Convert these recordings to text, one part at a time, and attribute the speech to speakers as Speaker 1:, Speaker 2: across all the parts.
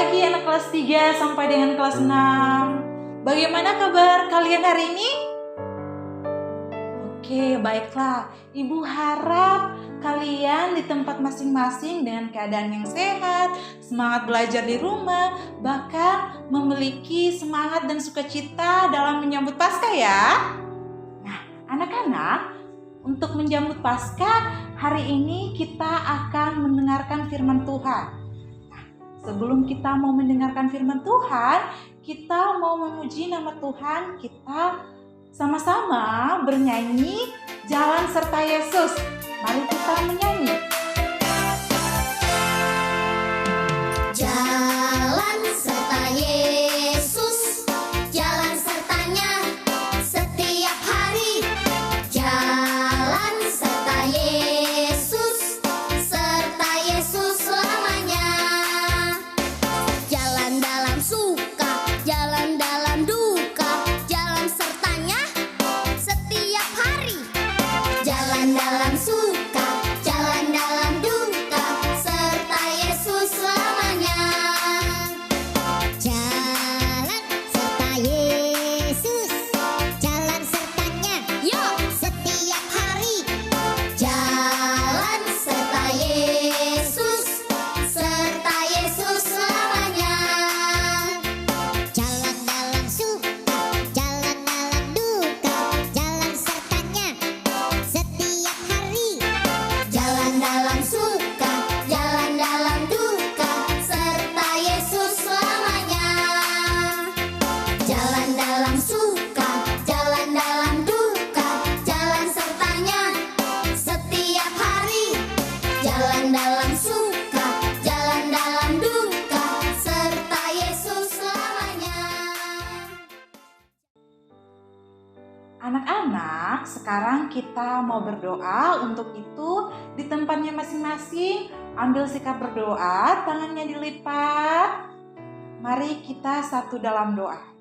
Speaker 1: pagi anak kelas 3 sampai dengan kelas 6. Bagaimana kabar kalian hari ini? Oke, baiklah. Ibu harap kalian di tempat masing-masing dengan keadaan yang sehat, semangat belajar di rumah, bahkan memiliki semangat dan sukacita dalam menyambut Paskah ya. Nah, anak-anak, untuk menyambut Paskah, hari ini kita akan mendengarkan firman Tuhan. Sebelum kita mau mendengarkan firman Tuhan, kita mau memuji nama Tuhan, kita sama-sama bernyanyi Jalan Serta Yesus. Mari kita menyanyi.
Speaker 2: Jalan serta Yesus, jalan sertanya setiap hari. Jalan serta Yesus, serta Yesus selamanya. Jalan dalam suka, jalan dalam duka, jalan sertanya setiap hari. Jalan dalam suka, jalan dalam duka, serta Yesus selamanya. Jalan serta Yesus, jalan sertanya, yuk setiap hari. Jalan serta Yesus, serta Yesus selamanya. Jalan dalam suka, jalan dalam duka, jalan sertanya setiap hari. Jalan dalam suka, jalan dalam duka, serta Yesus selamanya. Jalan dalam suka, jalan dalam duka, jalan sertanya setiap hari. Jalan dalam suka, jalan dalam duka, serta Yesus selamanya.
Speaker 1: Anak-anak, sekarang kita mau berdoa. Untuk itu, di tempatnya masing-masing, ambil sikap berdoa, tangannya dilipat. Mari kita satu dalam doa.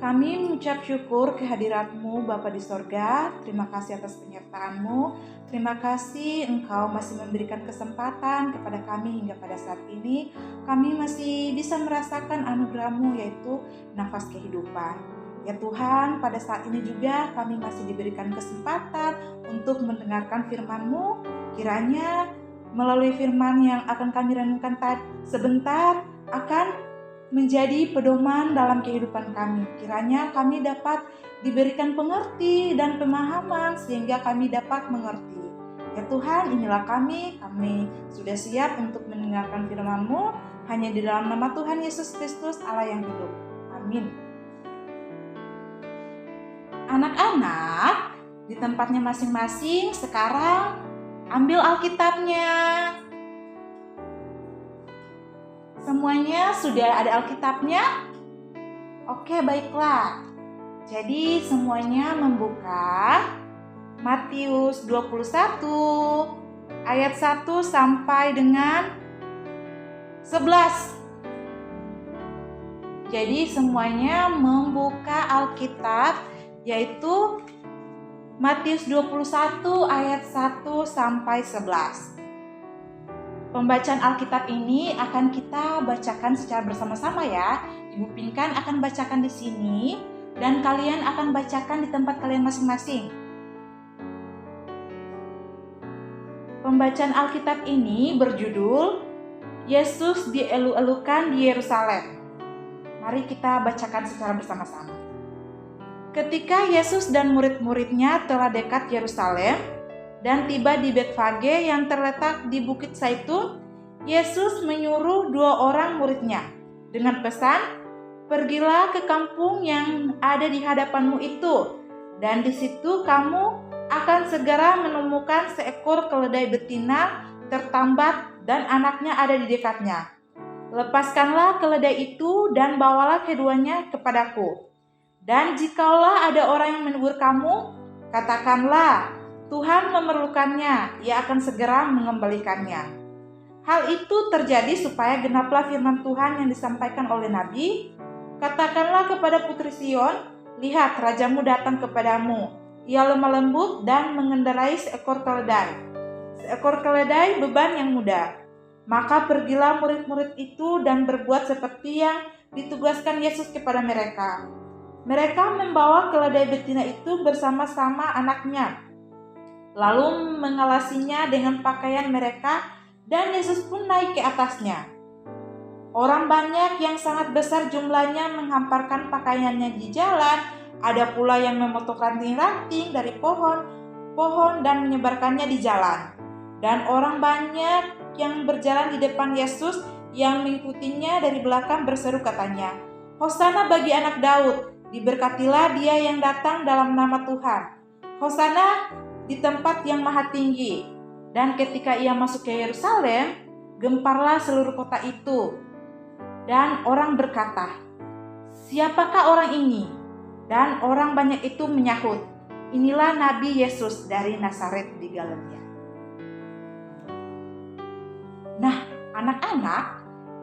Speaker 1: Kami mengucap syukur kehadirat-Mu Bapa di sorga. Terima kasih atas penyertaan-Mu. Terima kasih Engkau masih memberikan kesempatan kepada kami hingga pada saat ini. Kami masih bisa merasakan anugerah-Mu, yaitu nafas kehidupan. Ya Tuhan, pada saat ini juga kami masih diberikan kesempatan untuk mendengarkan firman-Mu. Kiranya melalui firman yang akan kami renungkan sebentar akan menjadi pedoman dalam kehidupan kami. Kiranya kami dapat diberikan pengerti dan pemahaman sehingga kami dapat mengerti. Ya Tuhan, inilah kami sudah siap untuk mendengarkan firman-Mu hanya di dalam nama Tuhan Yesus Kristus Allah yang hidup. Amin. Anak-anak, di tempatnya masing-masing, sekarang ambil Alkitabnya. Semuanya sudah ada Alkitabnya? Oke, baiklah. Jadi semuanya membuka Matius 21 ayat 1 sampai dengan 11. Jadi semuanya membuka Alkitab, yaitu Matius 21 ayat 1 sampai 11. Pembacaan Alkitab ini akan kita bacakan secara bersama-sama ya. Ibu Pinkan akan bacakan di sini dan kalian akan bacakan di tempat kalian masing-masing. Pembacaan Alkitab ini berjudul Yesus dielu-elukan di Yerusalem. Mari kita bacakan secara bersama-sama. Ketika Yesus dan murid-muridnya telah dekat Yerusalem dan tiba di Betfage yang terletak di Bukit Zaitun, Yesus menyuruh 2 orang muridnya dengan pesan, "Pergilah ke kampung yang ada di hadapanmu itu, dan di situ kamu akan segera menemukan seekor keledai betina tertambat dan anaknya ada di dekatnya. Lepaskanlah keledai itu dan bawalah keduanya kepadaku. Dan jikalau ada orang yang menegur kamu, katakanlah, Tuhan memerlukannya, ia akan segera mengembalikannya." Hal itu terjadi supaya genaplah firman Tuhan yang disampaikan oleh Nabi, "Katakanlah kepada putri Sion, lihat rajamu datang kepadamu. Ia lemah lembut dan mengendarai seekor keledai beban yang mudah. Maka pergilah murid-murid itu dan berbuat seperti yang ditugaskan Yesus kepada mereka. Mereka membawa keledai betina itu bersama-sama anaknya, lalu mengalasinya dengan pakaian mereka, dan Yesus pun naik ke atasnya. Orang banyak yang sangat besar jumlahnya menghamparkan pakaiannya di jalan. Ada pula yang memotong ranting-ranting dari pohon dan menyebarkannya di jalan. Dan orang banyak yang berjalan di depan Yesus yang mengikutinya dari belakang berseru katanya, "Hosana bagi anak Daud, diberkatilah dia yang datang dalam nama Tuhan. Hosana di tempat yang maha tinggi." Dan ketika ia masuk ke Yerusalem, gemparlah seluruh kota itu. Dan orang berkata, "Siapakah orang ini?" Dan orang banyak itu menyahut, "Inilah Nabi Yesus dari Nazaret di Galilea." Nah, anak-anak,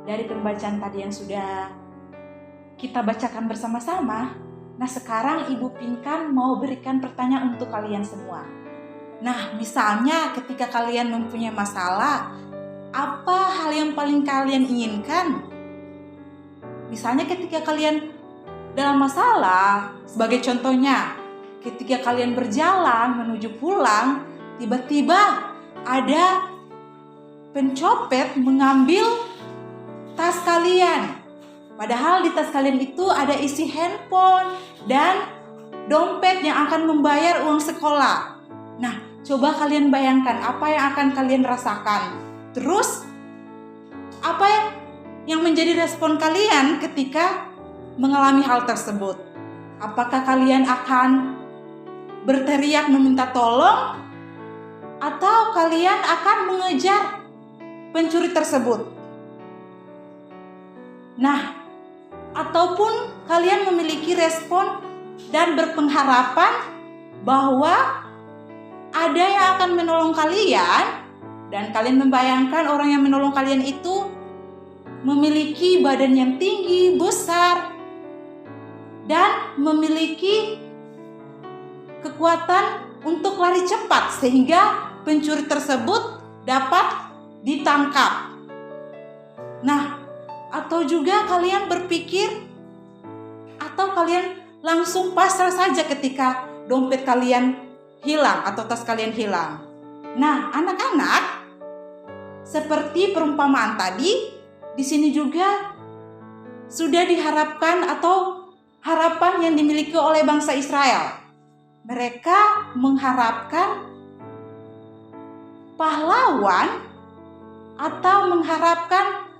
Speaker 1: dari pembacaan tadi yang sudah kita bacakan bersama-sama, nah sekarang Ibu Pinkan mau berikan pertanyaan untuk kalian semua. Nah, misalnya ketika kalian mempunyai masalah, apa hal yang paling kalian inginkan? Misalnya ketika kalian dalam masalah, sebagai contohnya, ketika kalian berjalan menuju pulang, tiba-tiba ada pencopet mengambil tas kalian. Padahal di tas kalian itu ada isi handphone dan dompet yang akan membayar uang sekolah. Nah, coba kalian bayangkan apa yang akan kalian rasakan. Terus, apa yang menjadi respon kalian ketika mengalami hal tersebut? Apakah kalian akan berteriak meminta tolong? Atau kalian akan mengejar pencuri tersebut? Nah, ataupun kalian memiliki respon dan berpengharapan bahwa ada yang akan menolong kalian, dan kalian membayangkan orang yang menolong kalian itu memiliki badan yang tinggi, besar, dan memiliki kekuatan untuk lari cepat sehingga pencuri tersebut dapat ditangkap. Nah, atau juga kalian berpikir atau kalian langsung pasrah saja ketika dompet kalian hilang atau tas kalian hilang. Nah, anak-anak, seperti perumpamaan tadi, di sini juga sudah diharapkan atau harapan yang dimiliki oleh bangsa Israel. Mereka mengharapkan pahlawan atau mengharapkan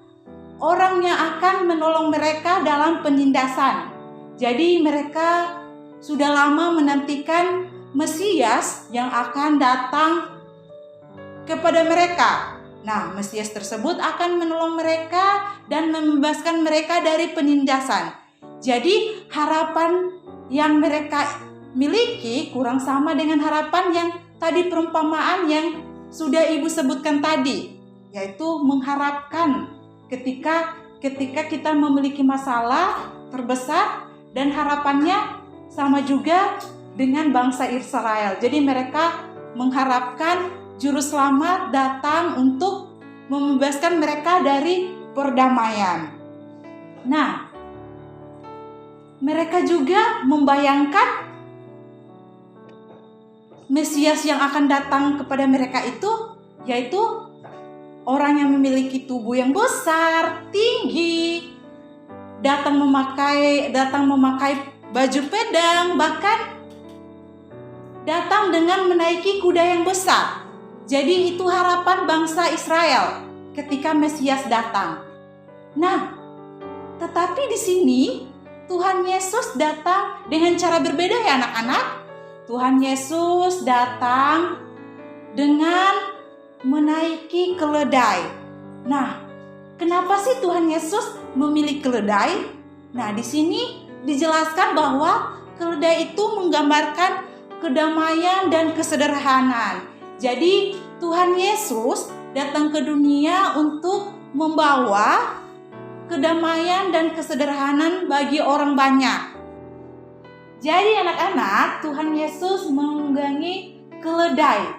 Speaker 1: orang yang akan menolong mereka dalam penindasan. Jadi mereka sudah lama menantikan Mesias yang akan datang kepada mereka. Nah, Mesias tersebut akan menolong mereka dan membebaskan mereka dari penindasan. Jadi harapan yang mereka miliki kurang sama dengan harapan yang tadi perumpamaan yang sudah Ibu sebutkan tadi, yaitu mengharapkan ketika kita memiliki masalah terbesar, dan harapannya sama juga dengan bangsa Israel. Jadi mereka mengharapkan juru selamat datang untuk membebaskan mereka dari perdamaian. Nah, mereka juga membayangkan Mesias yang akan datang kepada mereka itu yaitu orang yang memiliki tubuh yang besar, tinggi, datang memakai baju pedang, bahkan datang dengan menaiki kuda yang besar. Jadi itu harapan bangsa Israel ketika Mesias datang. Nah, tetapi di sini Tuhan Yesus datang dengan cara berbeda ya anak-anak. Tuhan Yesus datang dengan menaiki keledai. Nah, kenapa sih Tuhan Yesus memilih keledai? Nah, di sini dijelaskan bahwa keledai itu menggambarkan kedamaian dan kesederhanaan. Jadi, Tuhan Yesus datang ke dunia untuk membawa kedamaian dan kesederhanaan bagi orang banyak. Jadi anak-anak, Tuhan Yesus menunggangi keledai.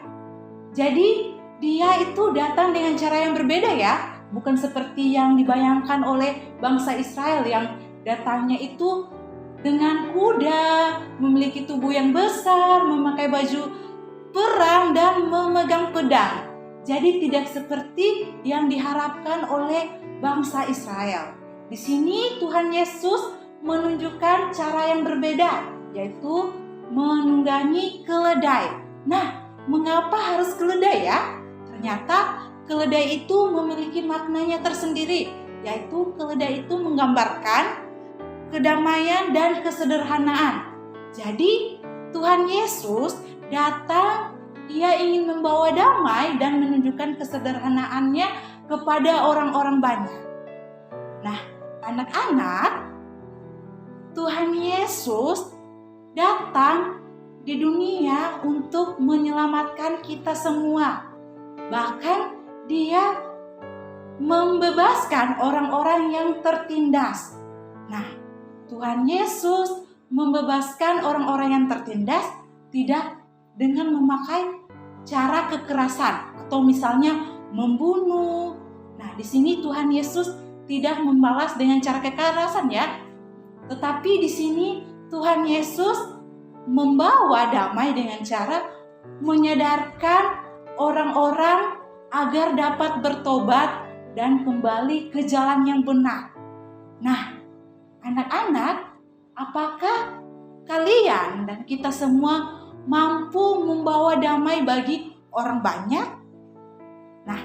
Speaker 1: Jadi dia itu datang dengan cara yang berbeda ya. bukan seperti yang dibayangkan oleh bangsa Israel yang datangnya itu dengan kuda, memiliki tubuh yang besar, memakai baju perang dan memegang pedang. Jadi tidak seperti yang diharapkan oleh bangsa Israel. Di sini Tuhan Yesus menunjukkan cara yang berbeda, yaitu menunggangi keledai. Nah, mengapa harus keledai ya? Ternyata keledai itu memiliki maknanya tersendiri, yaitu keledai itu menggambarkan kedamaian dan kesederhanaan. Jadi Tuhan Yesus datang, ia ingin membawa damai dan menunjukkan kesederhanaannya kepada orang-orang banyak. Nah, anak-anak, Tuhan Yesus datang di dunia untuk menyelamatkan kita semua. Bahkan dia membebaskan orang-orang yang tertindas. Nah, Tuhan Yesus membebaskan orang-orang yang tertindas tidak dengan memakai cara kekerasan atau misalnya membunuh. Nah, di sini Tuhan Yesus tidak membalas dengan cara kekerasan ya. Tetapi di sini Tuhan Yesus membawa damai dengan cara menyadarkan orang-orang agar dapat bertobat dan kembali ke jalan yang benar. Nah, anak-anak, apakah kalian dan kita semua mampu membawa damai bagi orang banyak? Nah,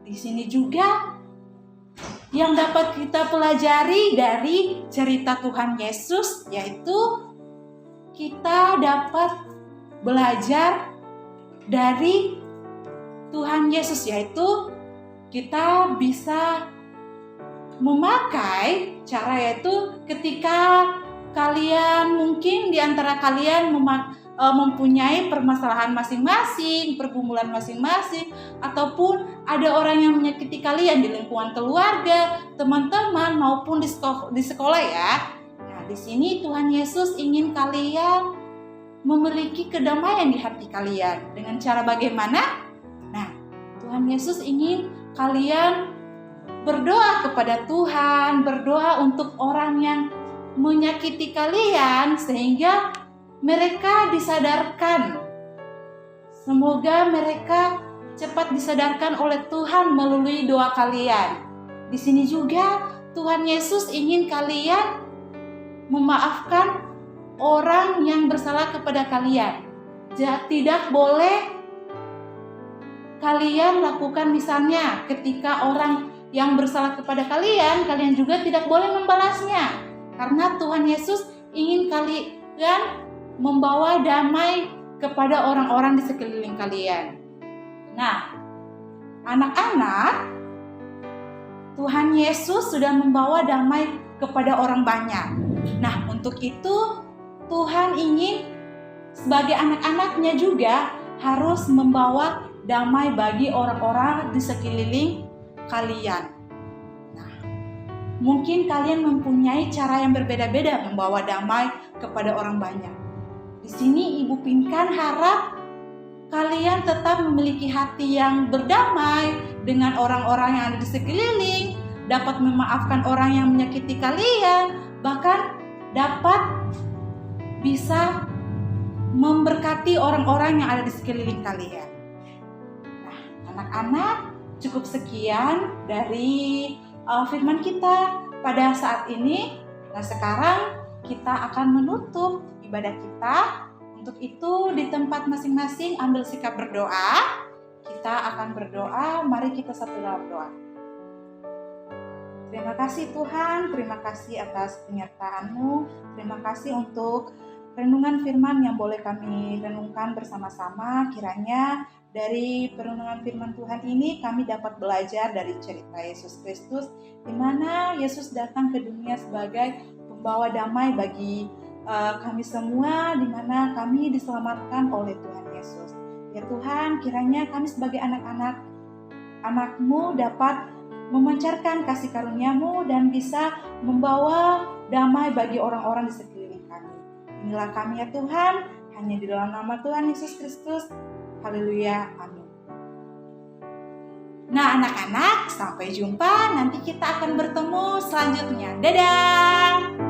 Speaker 1: di sini juga yang dapat kita pelajari dari cerita Tuhan Yesus, yaitu kita dapat belajar dari Tuhan Yesus, yaitu kita bisa memakai cara, yaitu ketika kalian mungkin di antara kalian mempunyai permasalahan masing-masing, pergumulan masing-masing, ataupun ada orang yang menyakiti kalian di lingkungan keluarga, teman-teman maupun di sekolah ya. Nah, di sini Tuhan Yesus ingin kalian memiliki kedamaian di hati kalian. Dengan cara bagaimana? Nah, Tuhan Yesus ingin kalian berdoa kepada Tuhan, berdoa untuk orang yang menyakiti kalian sehingga mereka disadarkan. Semoga mereka cepat disadarkan oleh Tuhan melalui doa kalian. Di sini juga Tuhan Yesus ingin kalian memaafkan orang yang bersalah kepada kalian. Tidak boleh kalian lakukan misalnya ketika orang yang bersalah kepada kalian, kalian juga tidak boleh membalasnya. Karena Tuhan Yesus ingin kalian membawa damai kepada orang-orang di sekeliling kalian. Nah, anak-anak, Tuhan Yesus sudah membawa damai kepada orang banyak. Nah, untuk itu Tuhan ingin sebagai anak-anaknya juga harus membawa damai bagi orang-orang di sekeliling kalian. Nah, mungkin kalian mempunyai cara yang berbeda-beda membawa damai kepada orang banyak. Di sini Ibu Pinkan harap kalian tetap memiliki hati yang berdamai dengan orang-orang yang ada di sekeliling, dapat memaafkan orang yang menyakiti kalian, bahkan dapat bisa memberkati orang-orang yang ada di sekeliling kalian. Nah, anak-anak, cukup sekian dari firman kita pada saat ini. Nah, sekarang kita akan menutup ibadah kita. Untuk itu di tempat masing-masing ambil sikap berdoa. Kita akan berdoa, mari kita satu dalam doa. Terima kasih Tuhan, terima kasih atas penyertaan-Mu. Terima kasih untuk renungan firman yang boleh kami renungkan bersama-sama. Kiranya dari perenungan firman Tuhan ini kami dapat belajar dari cerita Yesus Kristus, di mana Yesus datang ke dunia sebagai pembawa damai bagi kami semua, di mana kami diselamatkan oleh Tuhan Yesus. Ya Tuhan, kiranya kami sebagai anak-Mu dapat memancarkan kasih karunia-Mu dan bisa membawa damai bagi orang-orang di sekeliling kami. Inilah kami ya Tuhan, hanya di dalam nama Tuhan Yesus Kristus. Haleluya, amin. Nah, anak-anak, sampai jumpa. Nanti kita akan bertemu selanjutnya. Dadah!